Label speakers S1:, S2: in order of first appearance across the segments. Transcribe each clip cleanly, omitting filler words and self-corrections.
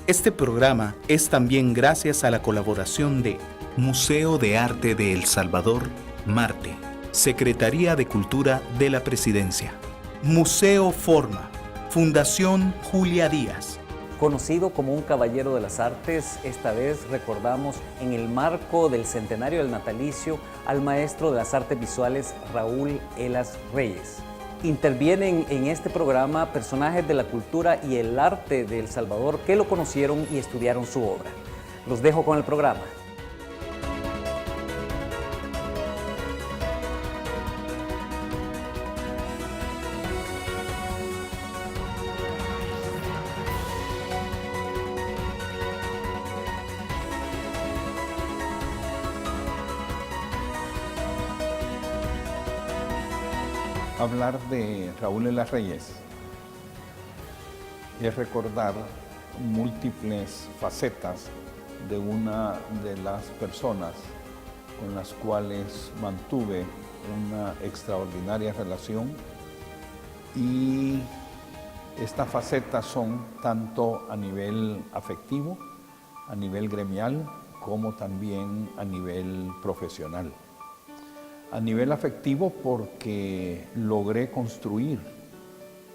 S1: Este programa es también gracias a la colaboración de Museo de Arte de El Salvador, Marte, Secretaría de Cultura de la Presidencia, Museo Forma, Fundación Julia Díaz.
S2: Conocido como un caballero de las artes, esta vez recordamos en el marco del centenario del natalicio al maestro de las artes visuales Raúl Elas Reyes. Intervienen en este programa personajes de la cultura y el arte de El Salvador que lo conocieron y estudiaron su obra. Los dejo con el programa.
S3: Hablar de Raúl Elas Reyes es recordar múltiples facetas de una de las personas con las cuales mantuve una extraordinaria relación, y estas facetas son tanto a nivel afectivo, a nivel gremial, como también a nivel profesional. A nivel afectivo porque logré construir,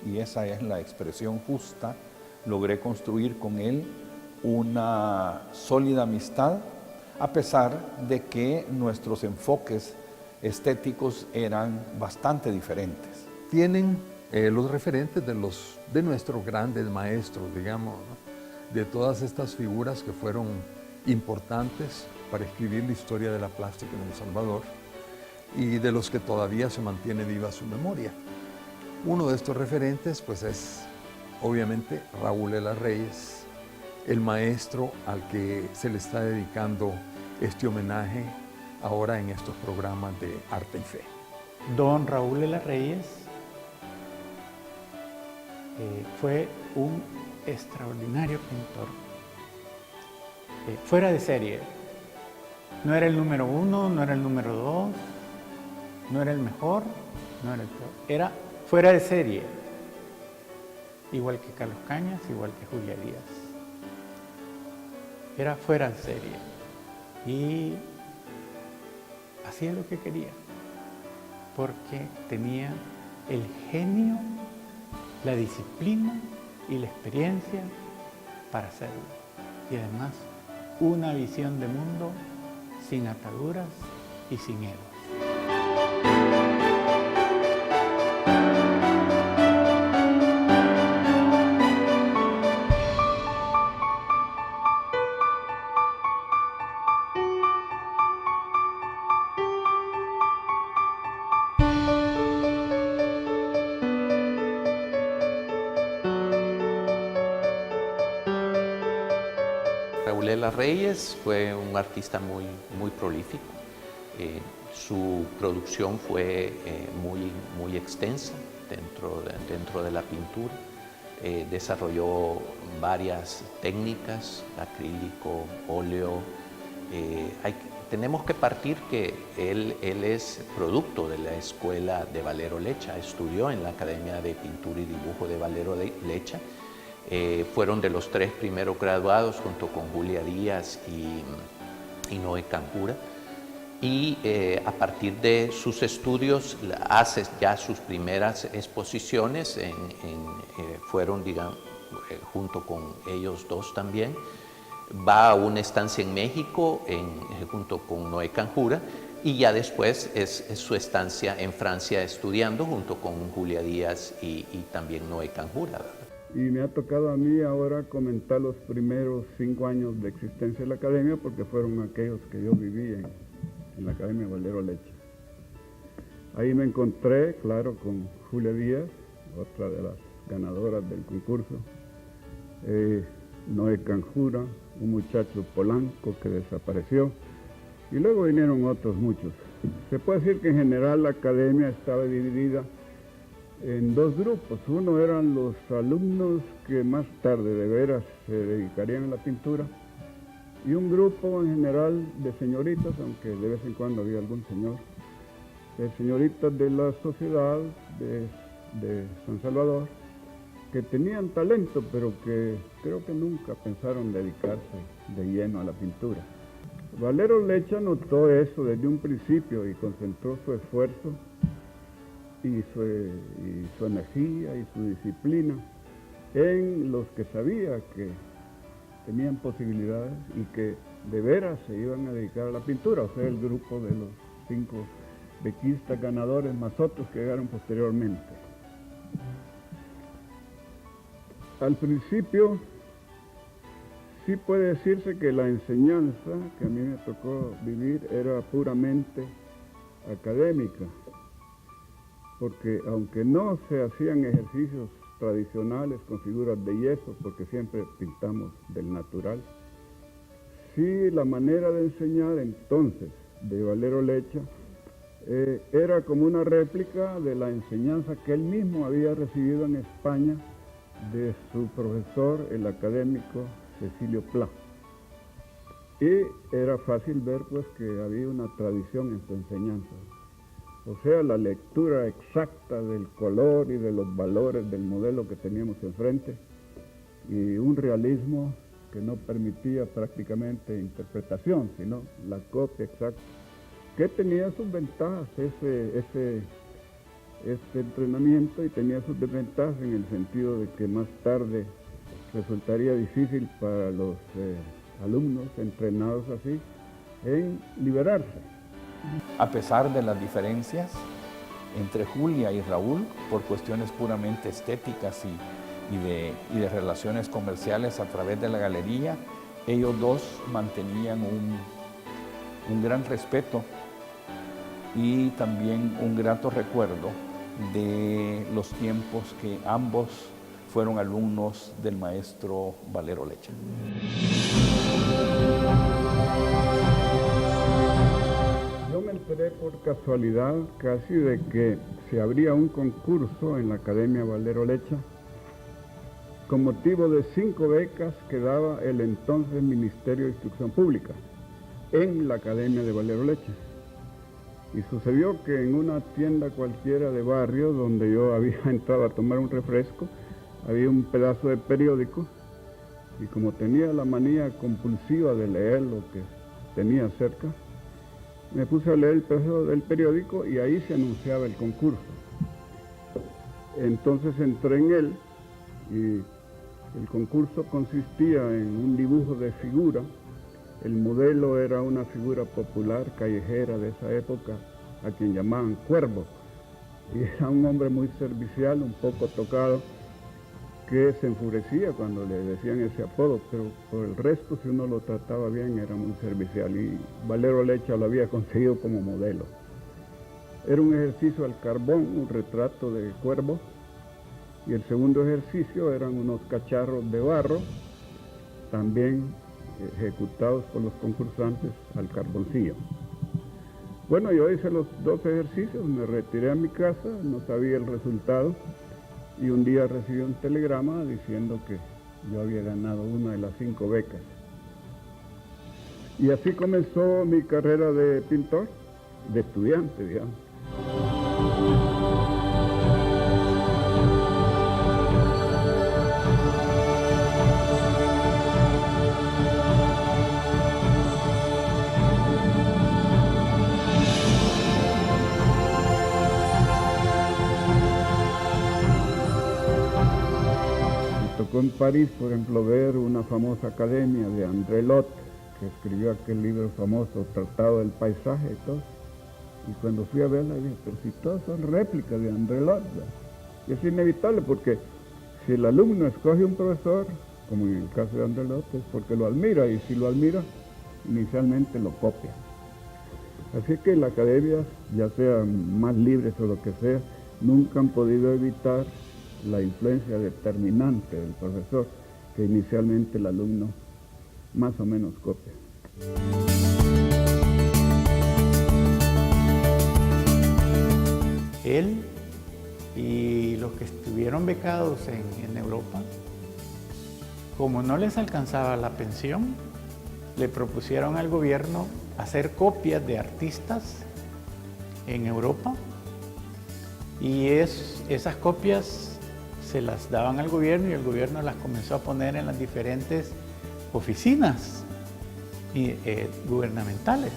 S3: y esa es la expresión justa, logré construir con él una sólida amistad, a pesar de que nuestros enfoques estéticos eran bastante diferentes.
S4: Tienen los referentes de nuestros grandes maestros, digamos, ¿no? De todas estas figuras que fueron importantes para escribir la historia de la plástica en El Salvador, y de los que todavía se mantiene viva su memoria. Uno de estos referentes pues es obviamente Raúl Elas Reyes, el maestro al que se le está dedicando este homenaje ahora en estos programas de Arte y Fe.
S5: Don Raúl Elas Reyes fue un extraordinario pintor, fuera de serie. No era el número 1, no era el número 2, no era el mejor, no era el peor, era fuera de serie, igual que Carlos Cañas, igual que Julia Díaz. Era fuera de serie y hacía lo que quería, porque tenía el genio, la disciplina y la experiencia para hacerlo, y además una visión de mundo sin ataduras y sin ego.
S6: Raúl Elas Reyes fue un artista muy prolífico. Su producción fue muy extensa dentro de la pintura. Desarrolló varias técnicas, acrílico, óleo. Tenemos que partir que él es producto de la escuela de Valero Lecha, estudió en la Academia de Pintura y Dibujo de Valero Lecha. Fueron de los 3 primeros graduados junto con Julia Díaz y Noé Canjura, y a partir de sus estudios hace ya sus primeras exposiciones, fueron, digamos, junto con ellos dos también. Va a una estancia en México junto con Noé Canjura, y ya después es su estancia en Francia estudiando junto con Julia Díaz y también Noé Canjura.
S7: Y me ha tocado a mí ahora comentar los primeros 5 años de existencia de la Academia, porque fueron aquellos que yo viví en la Academia Valero Lecha. Ahí me encontré, claro, con Julia Díaz, otra de las ganadoras del concurso, Noé Canjura, un muchacho polanco que desapareció, y luego vinieron otros muchos. Se puede decir que en general la Academia estaba dividida en 2 grupos. Uno eran los alumnos que más tarde de veras se dedicarían a la pintura, y un grupo en general de señoritas, aunque de vez en cuando había algún señor, señoritas de la sociedad de San Salvador, que tenían talento, pero que creo que nunca pensaron dedicarse de lleno a la pintura. Valero Lecha notó eso desde un principio y concentró su esfuerzo y su energía y su disciplina en los que sabía que tenían posibilidades y que de veras se iban a dedicar a la pintura, o sea, el grupo de los 5 bequistas ganadores más otros que llegaron posteriormente. Al principio sí puede decirse que la enseñanza que a mí me tocó vivir era puramente académica, porque aunque no se hacían ejercicios tradicionales con figuras de yeso, porque siempre pintamos del natural, sí la manera de enseñar entonces de Valero Lecha era como una réplica de la enseñanza que él mismo había recibido en España de su profesor, el académico Cecilio Pla. Y era fácil ver pues que había una tradición en su enseñanza. O sea, la lectura exacta del color y de los valores del modelo que teníamos enfrente y un realismo que no permitía prácticamente interpretación, sino la copia exacta, que tenía sus ventajas este entrenamiento y tenía sus desventajas en el sentido de que más tarde resultaría difícil para los alumnos entrenados así en liberarse.
S3: A pesar de las diferencias entre Julia y Raúl, por cuestiones puramente estéticas y de relaciones comerciales a través de la galería, ellos dos mantenían un gran respeto y también un grato recuerdo de los tiempos que ambos fueron alumnos del maestro Valero Lecha.
S7: Yo me enteré por casualidad casi de que se abría un concurso en la Academia Valero Lecha con motivo de 5 becas que daba el entonces Ministerio de Instrucción Pública en la Academia de Valero Lecha. Y sucedió que en una tienda cualquiera de barrio donde yo había entrado a tomar un refresco, había un pedazo de periódico y como tenía la manía compulsiva de leer lo que tenía cerca, me puse a leer el pedazo del periódico y ahí se anunciaba el concurso. Entonces entré en él y el concurso consistía en un dibujo de figura. El modelo era una figura popular callejera de esa época, a quien llamaban Cuervo. Y era un hombre muy servicial, un poco tocado, que se enfurecía cuando le decían ese apodo, pero por el resto, si uno lo trataba bien, era muy servicial. Y Valero Lecha lo había conseguido como modelo. Era un ejercicio al carbón, un retrato de Cuervo, y el segundo ejercicio eran unos cacharros de barro, también ejecutados por los concursantes al carboncillo. Bueno, yo hice los 2 ejercicios, me retiré a mi casa, no sabía el resultado, y un día recibí un telegrama diciendo que yo había ganado una de las 5 becas. Y así comenzó mi carrera de pintor, de estudiante, digamos. En París, por ejemplo, ver una famosa academia de André Lot, que escribió aquel libro famoso, Tratado del Paisaje y todo. Y cuando fui a verla, dije, pero si todas son réplicas de André Lot, y es inevitable porque si el alumno escoge un profesor, como en el caso de André Lot, es porque lo admira, y si lo admira, inicialmente lo copia. Así que las academias, ya sean más libres o lo que sea, nunca han podido evitar la influencia determinante del profesor, que inicialmente el alumno más o menos copia.
S5: Él y los que estuvieron becados en Europa, como no les alcanzaba la pensión, le propusieron al gobierno hacer copias de artistas en Europa, y esas copias se las daban al gobierno y el gobierno las comenzó a poner en las diferentes oficinas gubernamentales.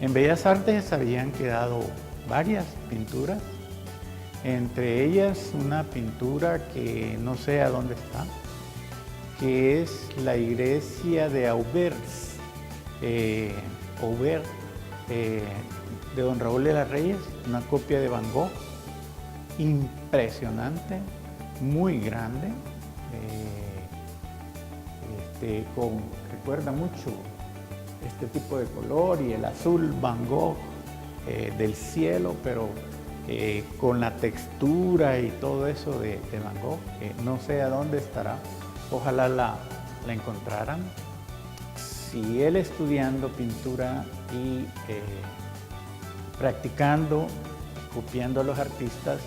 S5: En Bellas Artes habían quedado varias pinturas, entre ellas una pintura que no sé a dónde está, que es la iglesia de Auvers, de don Raúl de las Reyes, una copia de Van Gogh, impresionante, muy grande, recuerda mucho este tipo de color y el azul Van Gogh del cielo, pero con la textura y todo eso de Van Gogh. No sé a dónde estará, ojalá la encontraran. Si él estudiando pintura y practicando, copiando a los artistas,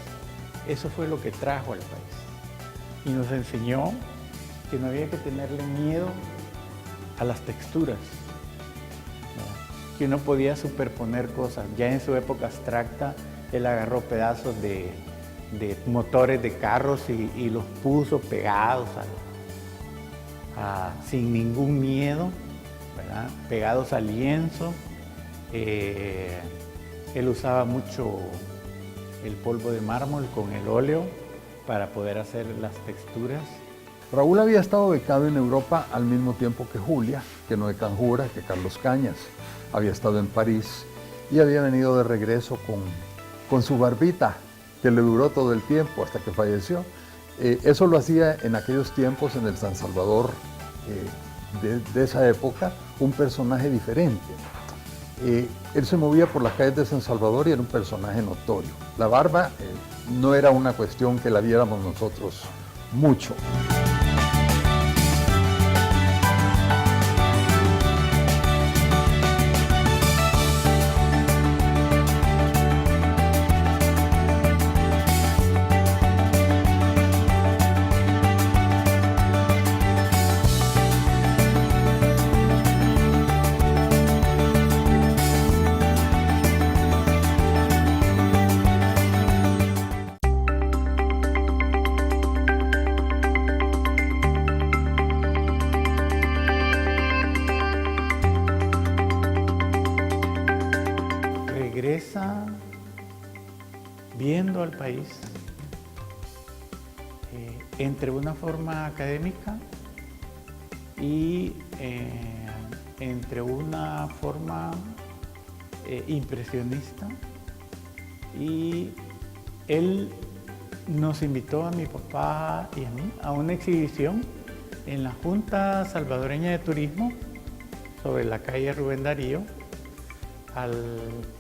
S5: eso fue lo que trajo al país. Y nos enseñó que no había que tenerle miedo a las texturas, ¿no? Que uno podía superponer cosas. Ya en su época abstracta, él agarró pedazos de motores de carros y los puso pegados sin ningún miedo, ¿verdad? Pegados al lienzo. Él usaba mucho el polvo de mármol con el óleo para poder hacer las texturas.
S4: Raúl había estado becado en Europa al mismo tiempo que Julia, que Noé Canjura, que Carlos Cañas. Había estado en París y había venido de regreso con su barbita, que le duró todo el tiempo hasta que falleció. Eso lo hacía en aquellos tiempos, en el San Salvador de esa época, un personaje diferente. Él se movía por las calles de San Salvador y era un personaje notorio. La barba no era una cuestión que la viéramos nosotros mucho.
S5: Regresa viendo al país entre una forma académica y entre una forma impresionista, y él nos invitó a mi papá y a mí a una exhibición en la Junta Salvadoreña de Turismo sobre la calle Rubén Darío,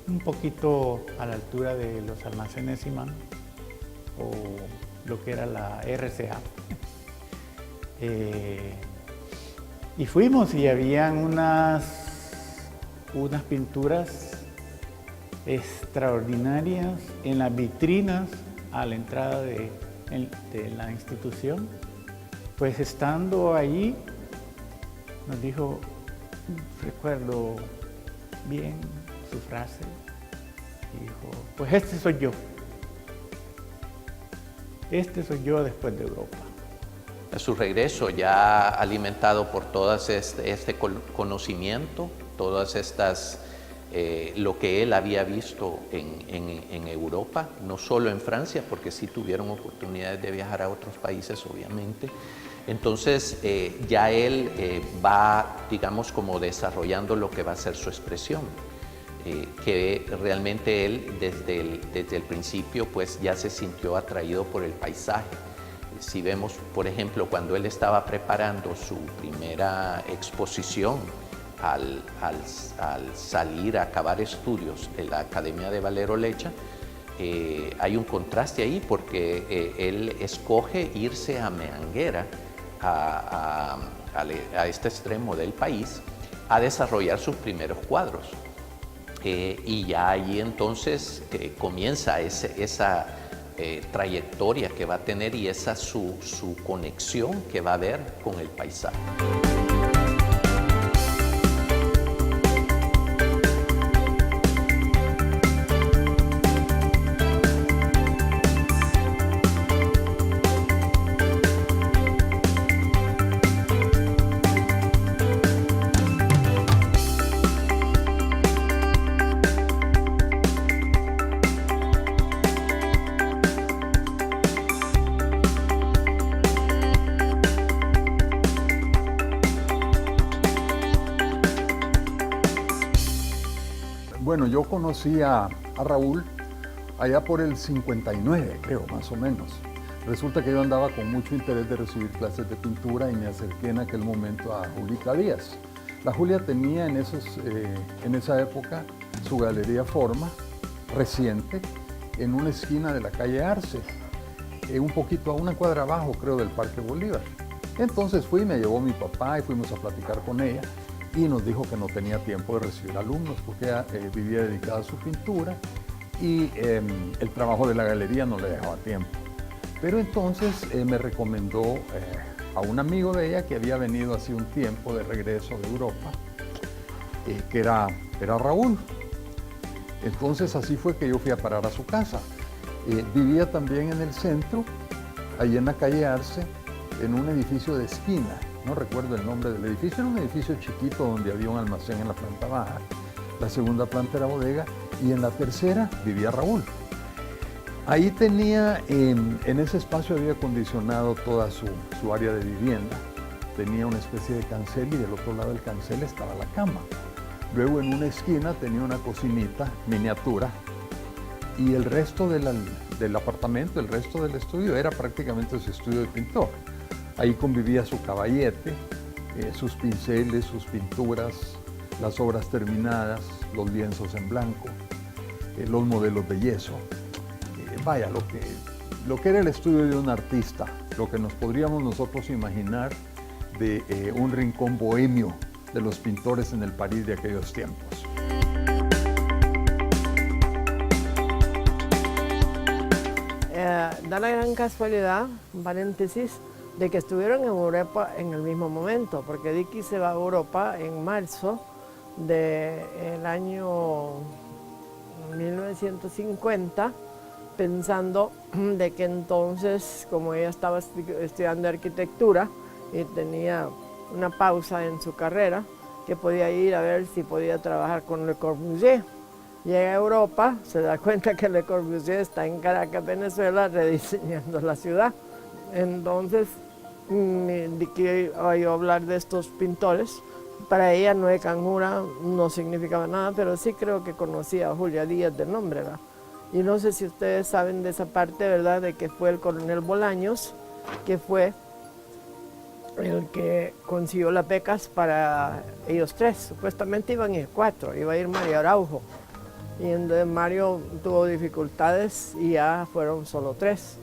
S5: un poquito a la altura de los almacenes Simán, o lo que era la RCA. Y fuimos y habían unas pinturas extraordinarias en las vitrinas a la entrada de la institución. Pues estando allí, nos dijo, recuerdo bien su frase, dijo, pues este soy yo después de Europa.
S6: A su regreso, ya alimentado por todo este conocimiento, todas estas, lo que él había visto en Europa, no solo en Francia, porque sí tuvieron oportunidades de viajar a otros países, obviamente. Entonces, ya él va, digamos, como desarrollando lo que va a ser su expresión, que realmente él desde el principio pues ya se sintió atraído por el paisaje. Si vemos, por ejemplo, cuando él estaba preparando su primera exposición al salir a acabar estudios en la Academia de Valero Lecha, hay un contraste ahí porque él escoge irse a Meanguera, a este extremo del país, a desarrollar sus primeros cuadros. Y ya allí entonces comienza esa trayectoria que va a tener y esa su conexión que va a haber con el paisaje.
S4: Bueno, yo conocí a Raúl allá por el 59, creo, más o menos. Resulta que yo andaba con mucho interés de recibir clases de pintura y me acerqué en aquel momento a Julita Díaz. La Julia tenía en esa época su galería Forma, reciente, en una esquina de la calle Arce, un poquito a una cuadra abajo, creo, del Parque Bolívar. Entonces fui, me llevó mi papá y fuimos a platicar con ella y nos dijo que no tenía tiempo de recibir alumnos porque ella vivía dedicada a su pintura y el trabajo de la galería no le dejaba tiempo. Pero entonces me recomendó a un amigo de ella que había venido hace un tiempo de regreso de Europa, que era Raúl. Entonces así fue que yo fui a parar a su casa. Vivía también en el centro, ahí en la calle Arce, en un edificio de esquina. No recuerdo el nombre del edificio, era un edificio chiquito donde había un almacén en la planta baja. La segunda planta era bodega y en la tercera vivía Raúl. Ahí tenía, en ese espacio había acondicionado toda su área de vivienda. Tenía una especie de cancel y del otro lado del cancel estaba la cama. Luego en una esquina tenía una cocinita miniatura y el resto del apartamento, el resto del estudio era prácticamente su estudio de pintor. Ahí convivía su caballete, sus pinceles, sus pinturas, las obras terminadas, los lienzos en blanco, los modelos de yeso. Vaya, lo que era el estudio de un artista, lo que nos podríamos nosotros imaginar de un rincón bohemio de los pintores en el París de aquellos tiempos.
S8: Da la gran casualidad, un paréntesis, de que estuvieron en Europa en el mismo momento, porque Dicky se va a Europa en marzo del año 1950, pensando de que entonces, como ella estaba estudiando arquitectura y tenía una pausa en su carrera, que podía ir a ver si podía trabajar con Le Corbusier. Llega a Europa, se da cuenta que Le Corbusier está en Caracas, Venezuela, rediseñando la ciudad. Entonces, Dicky oyó hablar de estos pintores. Para ella Noé Canjura no significaba nada, pero sí creo que conocía a Julia Díaz de nombre, ¿verdad? Y no sé si ustedes saben de esa parte, ¿verdad?, de que fue el coronel Bolaños, que fue el que consiguió las becas para ellos tres. Supuestamente iban a ir 4, iba a ir Mario Araujo. Y entonces Mario tuvo dificultades y ya fueron solo 3.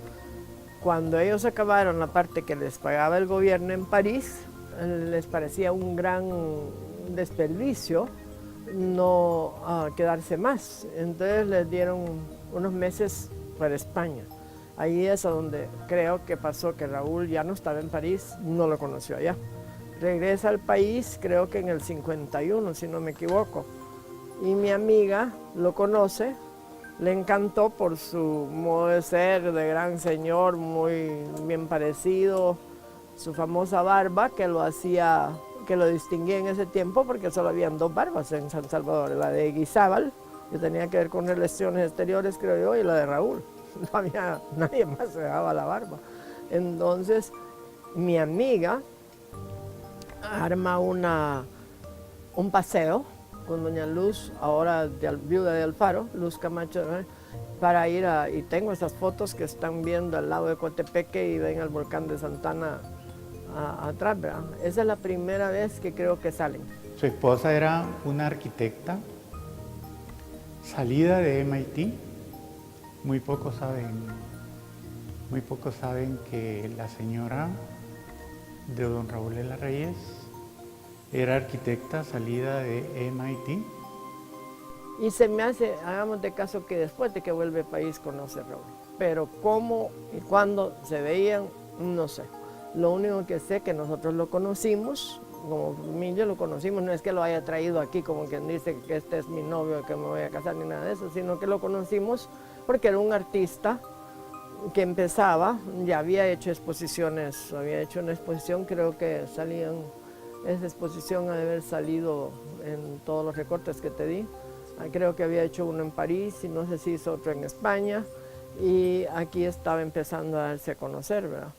S8: Cuando ellos acabaron la parte que les pagaba el gobierno en París, les parecía un gran desperdicio no quedarse más. Entonces les dieron unos meses para España. Ahí es a donde creo que pasó que Raúl ya no estaba en París, no lo conoció allá. Regresa al país, creo que en el 51, si no me equivoco. Y mi amiga lo conoce, le encantó por su modo de ser, de gran señor, muy bien parecido, su famosa barba que lo hacía, que lo distinguía en ese tiempo porque solo habían 2 barbas en San Salvador, la de Guizábal, que tenía que ver con relaciones exteriores, creo yo, y la de Raúl. No había nadie más se dejaba la barba. Entonces, mi amiga arma un paseo con doña Luz, ahora viuda de Alfaro, Luz Camacho, para ir y tengo esas fotos que están viendo al lado de Coatepeque y ven al volcán de Santana atrás, ¿verdad? Esa es la primera vez que creo que salen.
S5: Su esposa era una arquitecta salida de MIT. Muy pocos saben que la señora de don Raúl de las Reyes era arquitecta salida de MIT.
S8: Y se me hace, hagamos de caso que después de que vuelve al país conoce a Raúl. Pero cómo y cuándo se veían, no sé. Lo único que sé que nosotros lo conocimos, como familia lo conocimos, no es que lo haya traído aquí como quien dice que este es mi novio, que me voy a casar, ni nada de eso, sino que lo conocimos porque era un artista que empezaba, ya había hecho exposiciones, había hecho una exposición, creo que salían, esa exposición ha de haber salido en todos los recortes que te di, creo que había hecho uno en París y no sé si hizo otro en España, y aquí estaba empezando a darse a conocer, ¿verdad?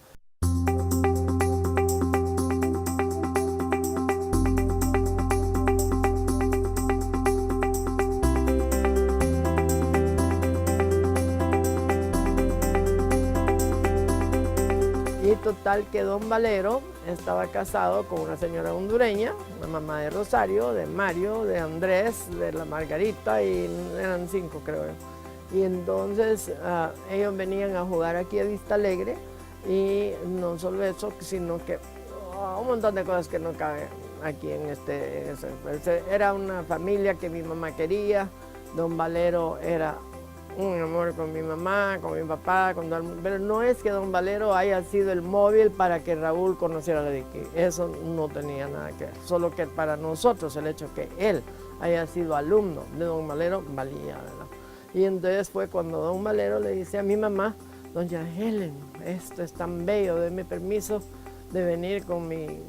S8: total que don Valero estaba casado con una señora hondureña, la mamá de Rosario, de Mario, de Andrés, de la Margarita, y eran 5 creo yo. Y entonces ellos venían a jugar aquí a Vista Alegre, y no solo eso, sino que un montón de cosas que no caben aquí en era una familia que mi mamá quería. Don Valero era un amor con mi mamá, con mi papá, pero no es que don Valero haya sido el móvil para que Raúl conociera a Dicky. Eso no tenía nada que ver. Solo que para nosotros el hecho que él haya sido alumno de don Valero valía, ¿verdad? Y entonces fue cuando don Valero le dice a mi mamá: doña Helen, esto es tan bello, denme permiso de venir con mi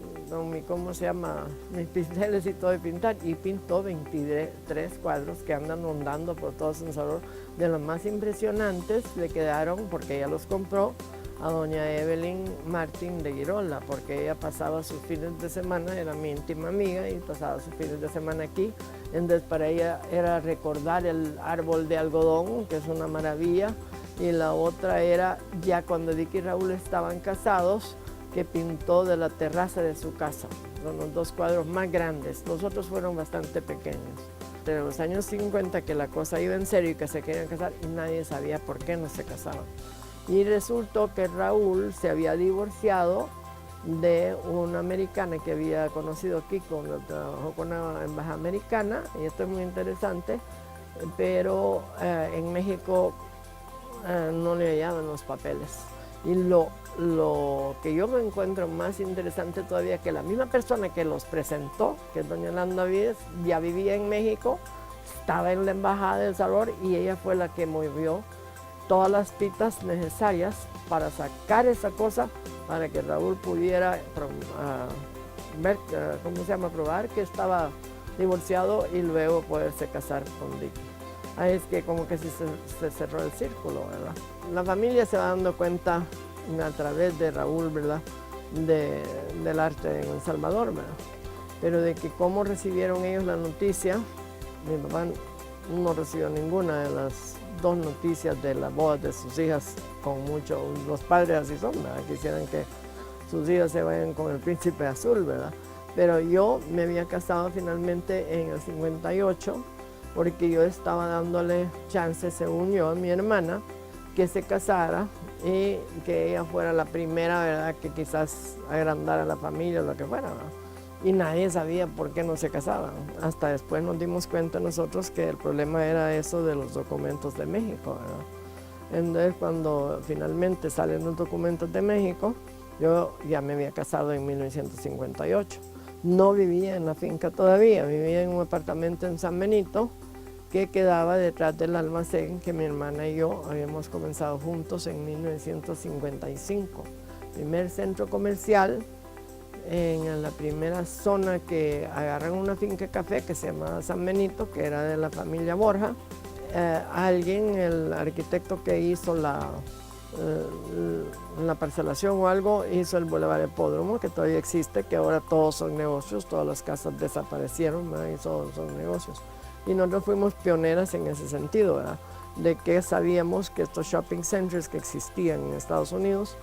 S8: ¿cómo se llama?, mis pinceles y todo de pintar. Y pintó 23 cuadros que andan rondando por todo San Salvador. De los más impresionantes le quedaron, porque ella los compró, a doña Evelyn Martín de Girola, porque ella pasaba sus fines de semana, era mi íntima amiga, y pasaba sus fines de semana aquí. Entonces para ella era recordar el árbol de algodón, que es una maravilla, y la otra era ya cuando Dicky y Raúl estaban casados, que pintó de la terraza de su casa. Son los 2 cuadros más grandes. Los otros fueron bastante pequeños. De los años 50 que la cosa iba en serio y que se querían casar, y nadie sabía por qué no se casaban. Y resultó que Raúl se había divorciado de una americana que había conocido aquí cuando trabajó con una embajada americana, y esto es muy interesante, pero en México no le hallaban los papeles. Y lo que yo me encuentro más interesante todavía, que la misma persona que los presentó, que es doña Landa Vides, ya vivía en México, estaba en la embajada de El Salvador, y ella fue la que movió todas las pistas necesarias para sacar esa cosa, para que Raúl pudiera ver, probar que estaba divorciado y luego poderse casar con Dicky. Ahí es que como que sí se cerró el círculo, ¿verdad? La familia se va dando cuenta a través de Raúl, ¿verdad?, del arte en El Salvador, ¿verdad? Pero de que cómo recibieron ellos la noticia, mi papá no recibió ninguna de las 2 noticias de la boda de sus hijas, con mucho, los padres así son, ¿verdad?, quisieran que sus hijas se vayan con el príncipe azul, ¿verdad? Pero yo me había casado finalmente en el 58, porque yo estaba dándole chance, según yo, a mi hermana, que se casara y que ella fuera la primera, ¿verdad?, que quizás agrandara la familia o lo que fuera, ¿verdad? Y nadie sabía por qué no se casaban. Hasta después nos dimos cuenta nosotros que el problema era eso de los documentos de México, ¿verdad? Entonces, cuando finalmente salen los documentos de México, yo ya me había casado en 1958. No vivía en la finca todavía, vivía en un apartamento en San Benito, que quedaba detrás del almacén que mi hermana y yo habíamos comenzado juntos en 1955. Primer centro comercial en la primera zona que agarran una finca de café que se llamaba San Benito, que era de la familia Borja. Alguien, el arquitecto que hizo la parcelación o algo, hizo el Boulevard Hipódromo, que todavía existe, que ahora todos son negocios, todas las casas desaparecieron, ¿verdad?, y todos son negocios. Y nosotros fuimos pioneras en ese sentido, ¿verdad?, de que sabíamos que estos shopping centers que existían en Estados Unidos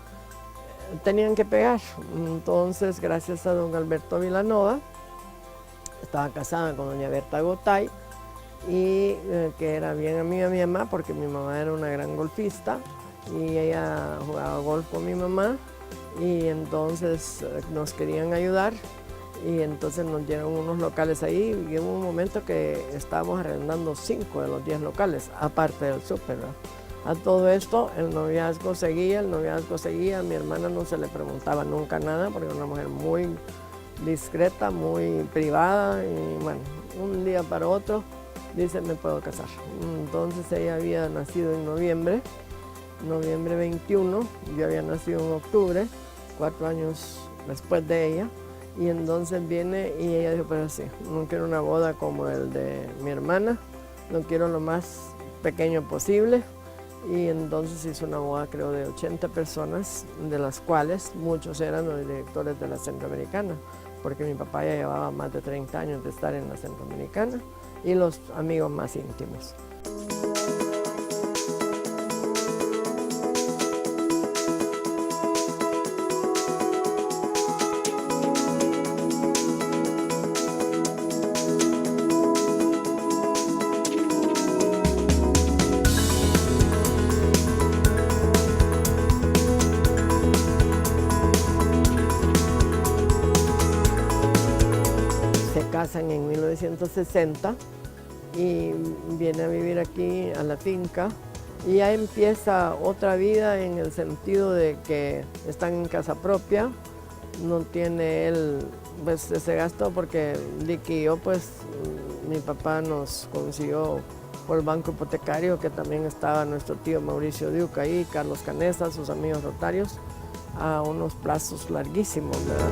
S8: tenían que pegar. Entonces, gracias a don Alberto Vilanova, estaba casada con doña Berta Gotay, y que era bien amiga de mi mamá, porque mi mamá era una gran golfista, y ella jugaba golf con mi mamá, y entonces nos querían ayudar. Y entonces nos dieron unos locales ahí, y hubo un momento que estábamos arrendando 5 de los 10 locales, aparte del súper, ¿verdad? A todo esto, el noviazgo seguía, a mi hermana no se le preguntaba nunca nada, porque era una mujer muy discreta, muy privada, y bueno, un día para otro dice: me puedo casar. Entonces ella había nacido en noviembre 21, yo había nacido en octubre, 4 años después de ella. Y entonces viene y ella dijo: pero sí, no quiero una boda como el de mi hermana, no quiero lo más pequeño posible. Y entonces hizo una boda, creo, de 80 personas, de las cuales muchos eran los directores de la Centroamericana, porque mi papá ya llevaba más de 30 años de estar en la Centroamericana, y los amigos más íntimos. 1960 y viene a vivir aquí a la finca. Y ya empieza otra vida en el sentido de que están en casa propia, no tiene él pues ese gasto porque Dicky y yo pues mi papá nos consiguió por el banco hipotecario, que también estaba nuestro tío Mauricio Duque ahí, Carlos Canesa, sus amigos rotarios, a unos plazos larguísimos, ¿verdad?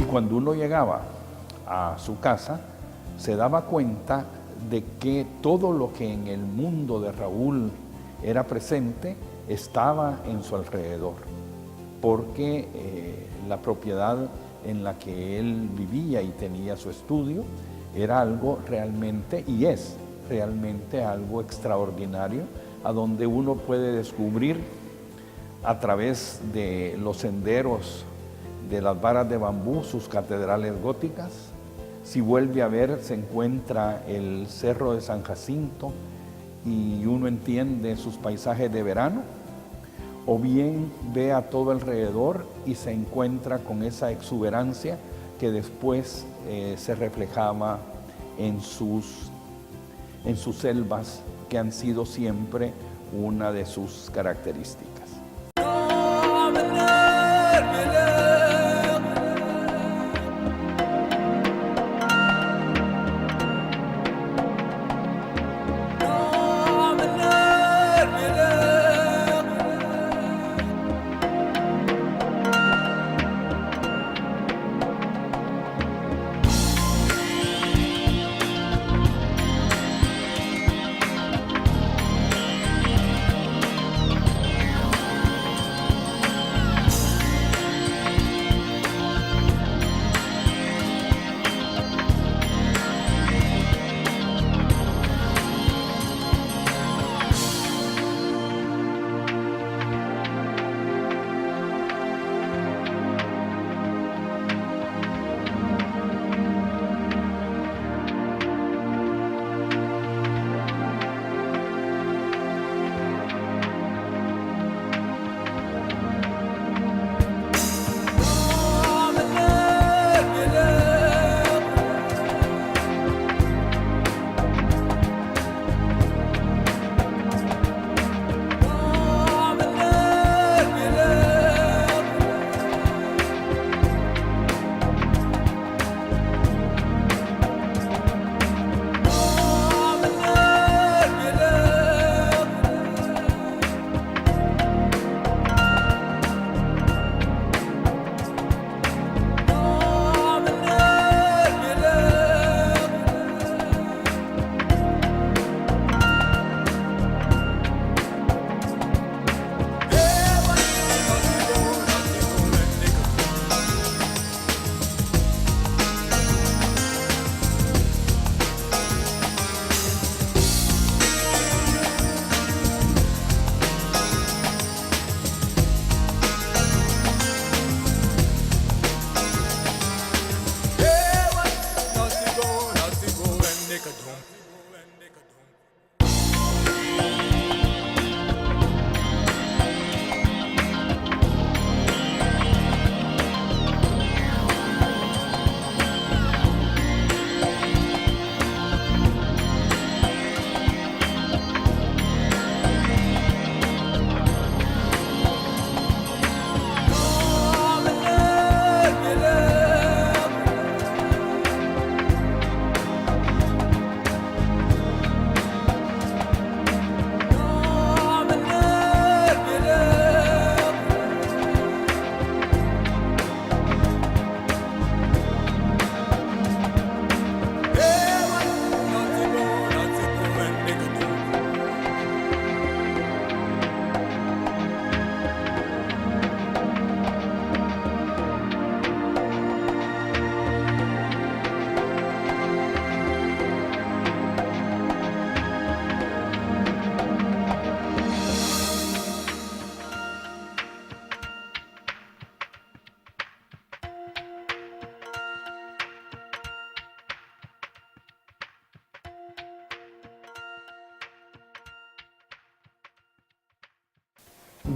S3: Cuando uno llegaba a su casa, se daba cuenta de que todo lo que en el mundo de Raúl era presente estaba en su alrededor, porque la propiedad en la que él vivía y tenía su estudio era algo realmente, y es realmente algo extraordinario, a donde uno puede descubrir a través de los senderos de las varas de bambú, sus catedrales góticas. Si vuelve a ver, se encuentra el Cerro de San Jacinto y uno entiende sus paisajes de verano, o bien ve a todo alrededor y se encuentra con esa exuberancia que después se reflejaba en sus selvas, que han sido siempre una de sus características.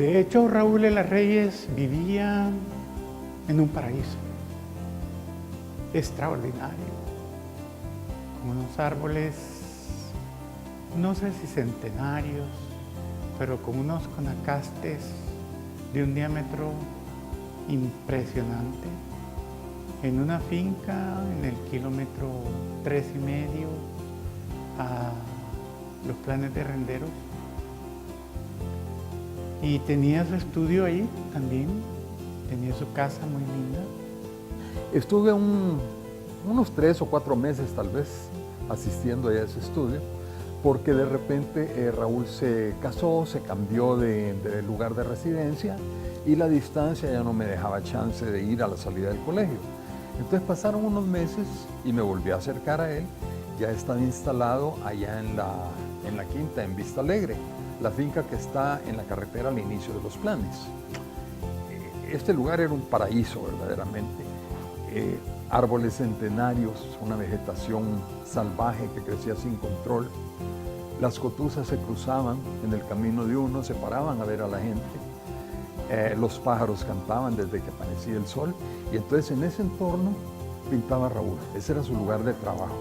S5: De hecho, Raúl Elas Reyes vivía en un paraíso extraordinario, con unos árboles, no sé si centenarios, pero con unos conacastes de un diámetro impresionante, en una finca en el kilómetro 3,5 a los Planes de Renderos. Y tenía su estudio ahí también, tenía su casa muy linda.
S4: Estuve unos 3 o 4 meses tal vez asistiendo a ese estudio, porque de repente Raúl se casó, se cambió de lugar de residencia y la distancia ya no me dejaba chance de ir a la salida del colegio. Entonces pasaron unos meses y me volví a acercar a él. Ya estaba instalado allá en la quinta, en Vista Alegre, la finca que está en la carretera al inicio de los Planes. Este lugar era un paraíso verdaderamente. Árboles centenarios, una vegetación salvaje que crecía sin control. Las cotuzas se cruzaban en el camino de uno, se paraban a ver a la gente. Los pájaros cantaban desde que aparecía el sol. Y entonces en ese entorno pintaba Raúl. Ese era su lugar de trabajo.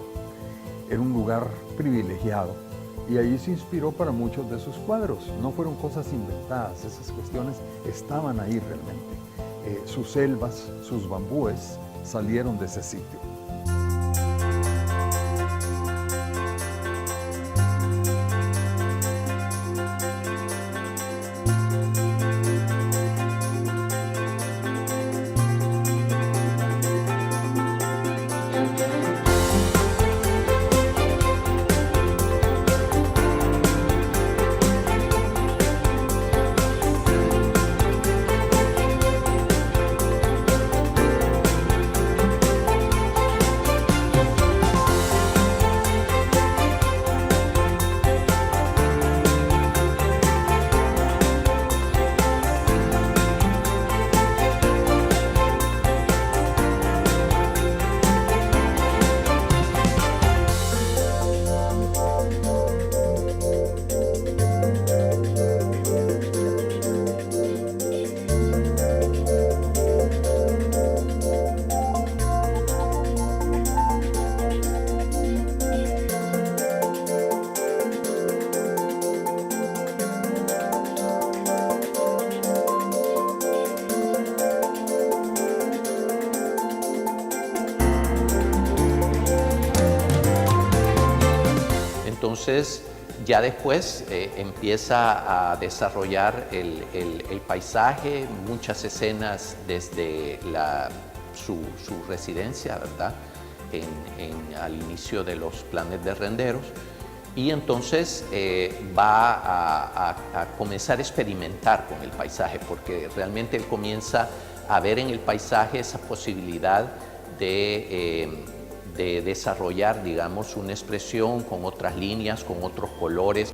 S4: Era un lugar privilegiado. Y ahí se inspiró para muchos de sus cuadros. No fueron cosas inventadas, esas cuestiones estaban ahí realmente. Sus selvas, sus bambúes salieron de ese sitio.
S6: Entonces, ya después empieza a desarrollar el paisaje, muchas escenas desde su residencia, ¿verdad? Al inicio de los Planes de Renderos. Y entonces va a comenzar a experimentar con el paisaje, porque realmente él comienza a ver en el paisaje esa posibilidad de desarrollar, digamos, una expresión con otras líneas, con otros colores.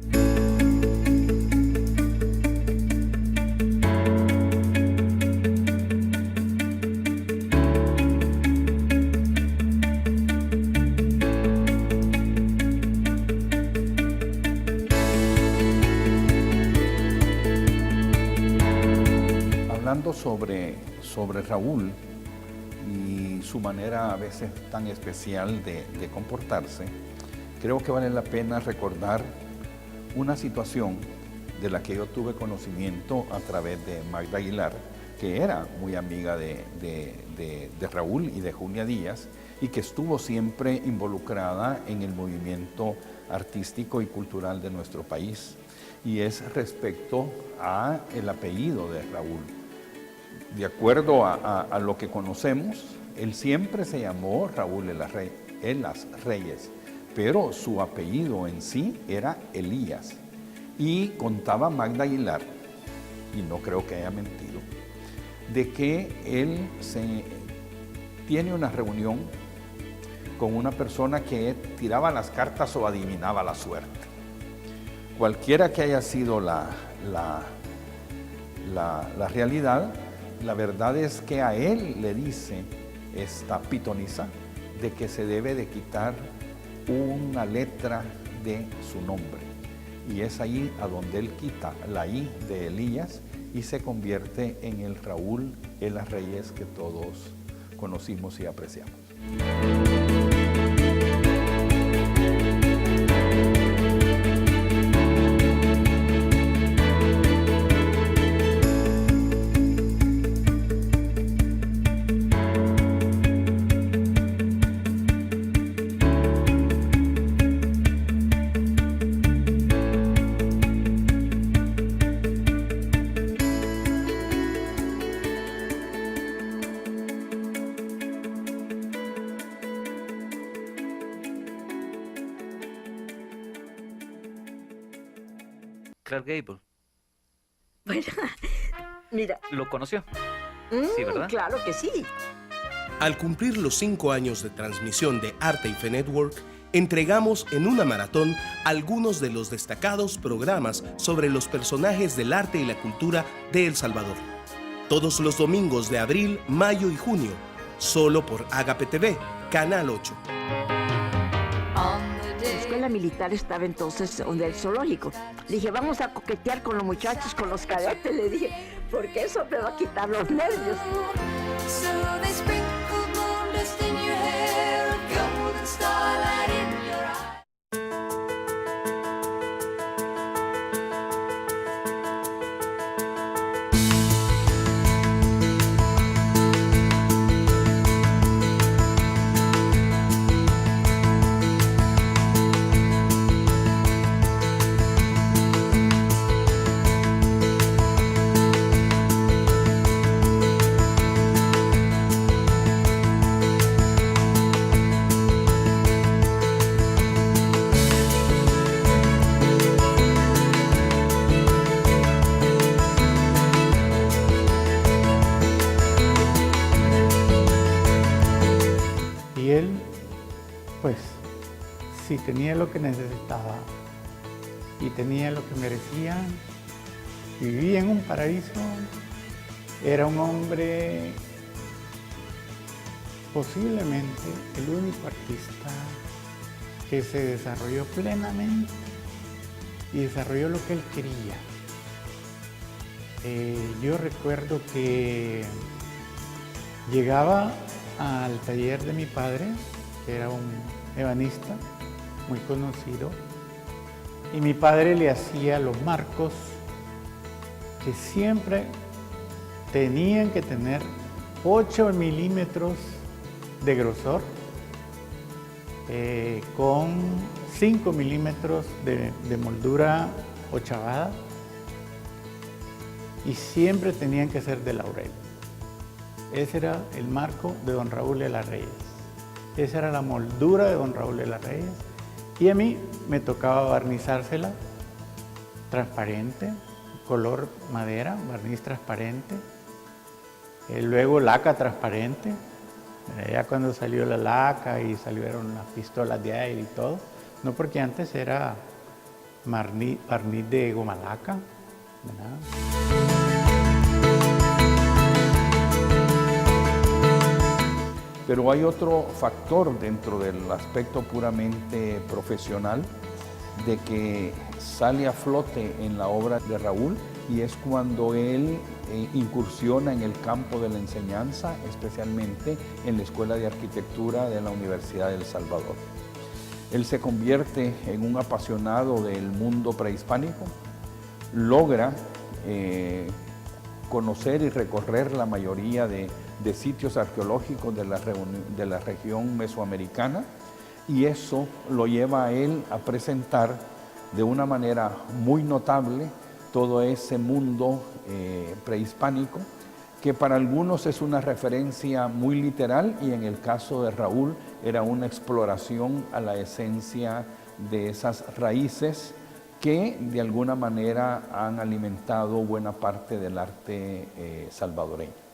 S3: Hablando sobre Raúl y su manera a veces tan especial de comportarse, creo que vale la pena recordar una situación de la que yo tuve conocimiento a través de Magda Aguilar, que era muy amiga de Raúl y de Julia Díaz, y que estuvo siempre involucrada en el movimiento artístico y cultural de nuestro país, y es respecto a el apellido de Raúl. De acuerdo a lo que conocemos, él siempre se llamó Raúl Elas Reyes, pero su apellido en sí era Elías. Y contaba Magda Aguilar, y no creo que haya mentido, de que él tiene una reunión con una persona que tiraba las cartas o adivinaba la suerte. Cualquiera que haya sido la realidad, la verdad es que a él le dice esta pitonisa de que se debe de quitar una letra de su nombre. Y es ahí a donde él quita la I de Elías y se convierte en el Raúl Elas Reyes que todos conocimos y apreciamos.
S9: Clark Gable.
S10: Bueno, mira.
S9: ¿Lo conoció? Sí, ¿verdad?
S10: Claro que sí.
S11: Al cumplir los 5 años de transmisión de Arte y Fe Network, entregamos en una maratón algunos de los destacados programas sobre los personajes del arte y la cultura de El Salvador. Todos los domingos de abril, mayo y junio, solo por Agape TV, Canal 8.
S10: La escuela militar estaba entonces donde el zoológico. Le dije, vamos a coquetear con los muchachos, con los cadetes, le dije, porque eso me va a quitar los nervios.
S5: Y él, pues, si tenía lo que necesitaba y tenía lo que merecía, vivía en un paraíso, era un hombre posiblemente el único artista que se desarrolló plenamente y desarrolló lo que él quería. Yo recuerdo que llegaba al taller de mi padre, que era un ebanista muy conocido, y mi padre le hacía los marcos que siempre tenían que tener 8 milímetros de grosor, con 5 milímetros de moldura ochavada, y siempre tenían que ser de laurel. Ese era el marco de don Raúl Elas Reyes. Esa era la moldura de don Raúl Elas Reyes. Y a mí me tocaba barnizársela transparente, color madera, barniz transparente. Luego laca transparente. Ya cuando salió la laca y salieron las pistolas de aire y todo. No, porque antes era barniz de goma laca, ¿verdad?
S3: Pero hay otro factor dentro del aspecto puramente profesional de que sale a flote en la obra de Raúl, y es cuando él incursiona en el campo de la enseñanza, especialmente en la Escuela de Arquitectura de la Universidad de El Salvador. Él se convierte en un apasionado del mundo prehispánico, logra conocer y recorrer la mayoría de sitios arqueológicos de la región mesoamericana, y eso lo lleva a él a presentar de una manera muy notable todo ese mundo prehispánico, que para algunos es una referencia muy literal, y en el caso de Raúl era una exploración a la esencia de esas raíces que de alguna manera han alimentado buena parte del arte salvadoreño.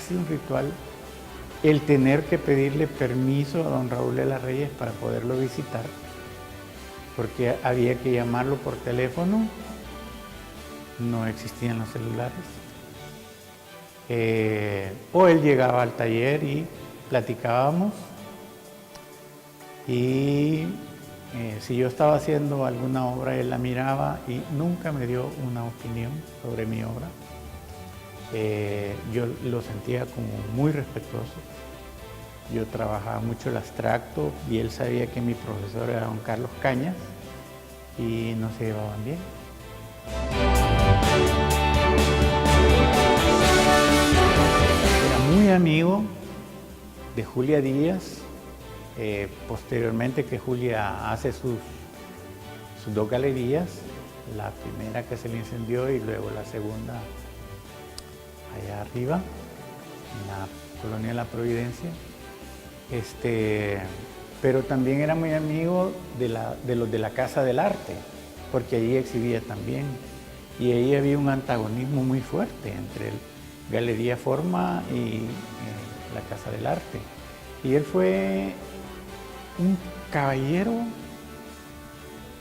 S5: casi un ritual el tener que pedirle permiso a don Raúl Elas Reyes para poderlo visitar, porque había que llamarlo por teléfono, no existían los celulares. O él llegaba al taller y platicábamos, y si yo estaba haciendo alguna obra, él la miraba y nunca me dio una opinión sobre mi obra. Yo lo sentía como muy respetuoso. Yo trabajaba mucho el abstracto y él sabía que mi profesor era don Carlos Cañas y no se llevaban bien. Era muy amigo de Julia Díaz, posteriormente que Julia hace sus 2 galerías, la primera que se le incendió y luego la segunda allá arriba, en la colonia La Providencia. Pero también era muy amigo de los de la Casa del Arte, porque allí exhibía también. Y ahí había un antagonismo muy fuerte entre Galería Forma y la Casa del Arte. Y él fue un caballero,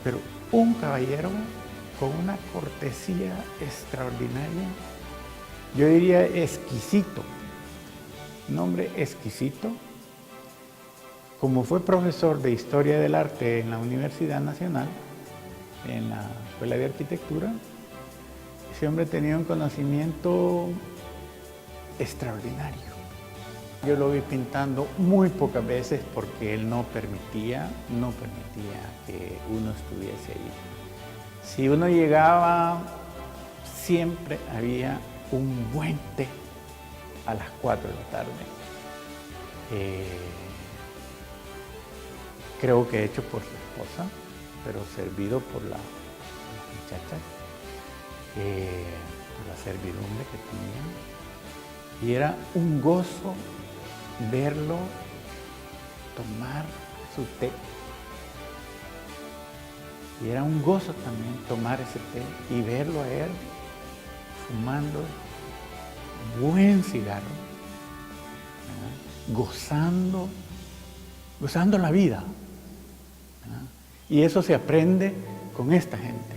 S5: pero un caballero con una cortesía extraordinaria. Yo diría exquisito, un hombre exquisito. Como fue profesor de Historia del Arte en la Universidad Nacional, en la Escuela de Arquitectura, ese hombre tenía un conocimiento extraordinario. Yo lo vi pintando muy pocas veces porque él no permitía que uno estuviese ahí. Si uno llegaba, siempre había un buen té a las 4 de la tarde. Creo que hecho por su esposa, pero servido por las muchachas, por la servidumbre que tenían. Y era un gozo verlo tomar su té. Y era un gozo también tomar ese té y verlo a él fumando buen cigarro, gozando la vida. Y eso se aprende con esta gente.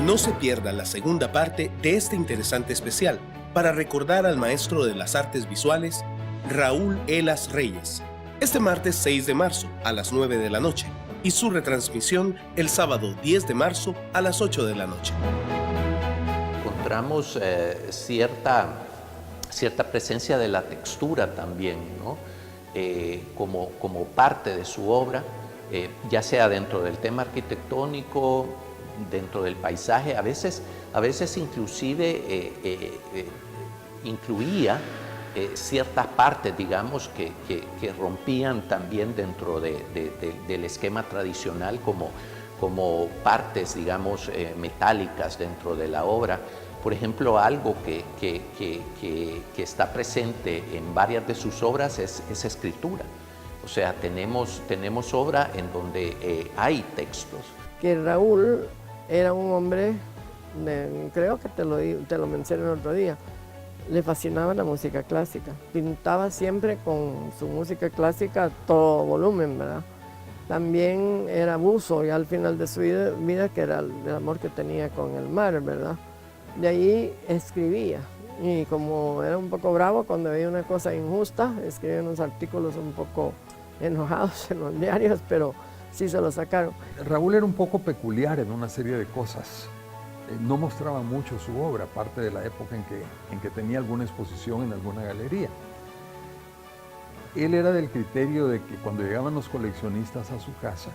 S11: No se pierda la segunda parte de este interesante especial para recordar al maestro de las artes visuales, Raúl Elas Reyes, este martes 6 de marzo a las 9 de la noche y su retransmisión el sábado 10 de marzo a las 8 de la noche.
S6: Encontramos cierta presencia de la textura también, ¿no? Como parte de su obra, ya sea dentro del tema arquitectónico, dentro del paisaje, a veces inclusive incluía ciertas partes, digamos, que rompían también dentro del esquema tradicional como partes, digamos, metálicas dentro de la obra. Por ejemplo, algo que está presente en varias de sus obras es escritura. O sea, tenemos obra en donde hay textos.
S8: Que Raúl era un hombre, creo que te lo mencioné el otro día, le fascinaba la música clásica. Pintaba siempre con su música clásica a todo volumen, ¿verdad? También era buzo y al final de su vida que era el amor que tenía con el mar, ¿verdad? De ahí escribía y como era un poco bravo cuando veía una cosa injusta, escribía unos artículos un poco enojados en los diarios, pero sí se lo sacaron.
S4: Raúl era un poco peculiar en una serie de cosas. No mostraba mucho su obra, aparte de la época en que tenía alguna exposición en alguna galería. Él era del criterio de que cuando llegaban los coleccionistas a su casa,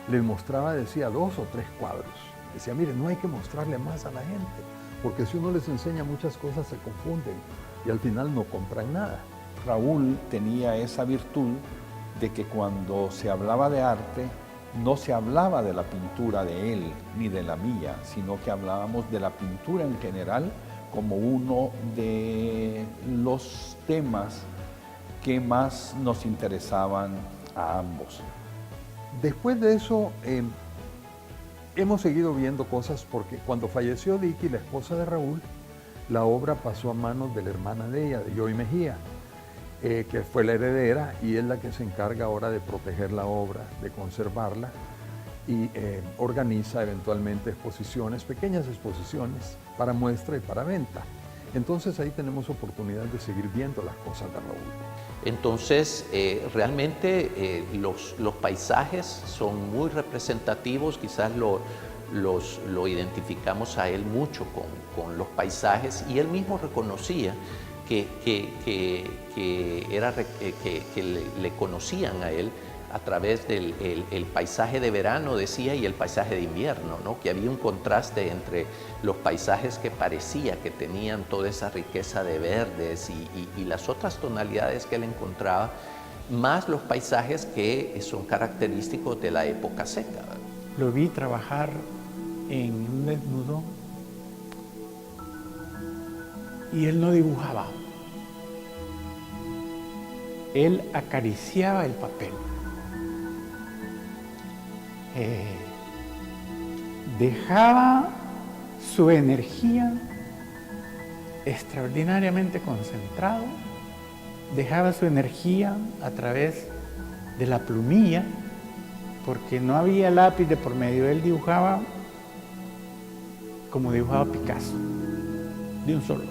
S4: les mostraba, decía, 2 o 3 cuadros. Decía, mire, no hay que mostrarle más a la gente, porque si uno les enseña muchas cosas se confunden y al final no compran nada.
S3: Raúl tenía esa virtud de que cuando se hablaba de arte, no se hablaba de la pintura de él ni de la mía, sino que hablábamos de la pintura en general como uno de los temas que más nos interesaban a ambos.
S4: Después de eso, hemos seguido viendo cosas porque cuando falleció Vicky, la esposa de Raúl, la obra pasó a manos de la hermana de ella, de Joy Mejía, que fue la heredera y es la que se encarga ahora de proteger la obra, de conservarla y organiza eventualmente exposiciones, pequeñas exposiciones para muestra y para venta. Entonces ahí tenemos oportunidad de seguir viendo las cosas de Raúl.
S6: Entonces, realmente los paisajes son muy representativos, quizás lo identificamos a él mucho con los paisajes, y él mismo reconocía que le conocían a él a través del el paisaje de verano, decía, y el paisaje de invierno, ¿no? Que había un contraste entre los paisajes que parecía que tenían toda esa riqueza de verdes y las otras tonalidades que él encontraba, más los paisajes que son característicos de la época seca.
S5: Lo vi trabajar en un desnudo y él no dibujaba. Él acariciaba el papel. Dejaba su energía extraordinariamente concentrado, dejaba su energía a través de la plumilla, porque no había lápiz de por medio. Él dibujaba como dibujaba Picasso, de un solo.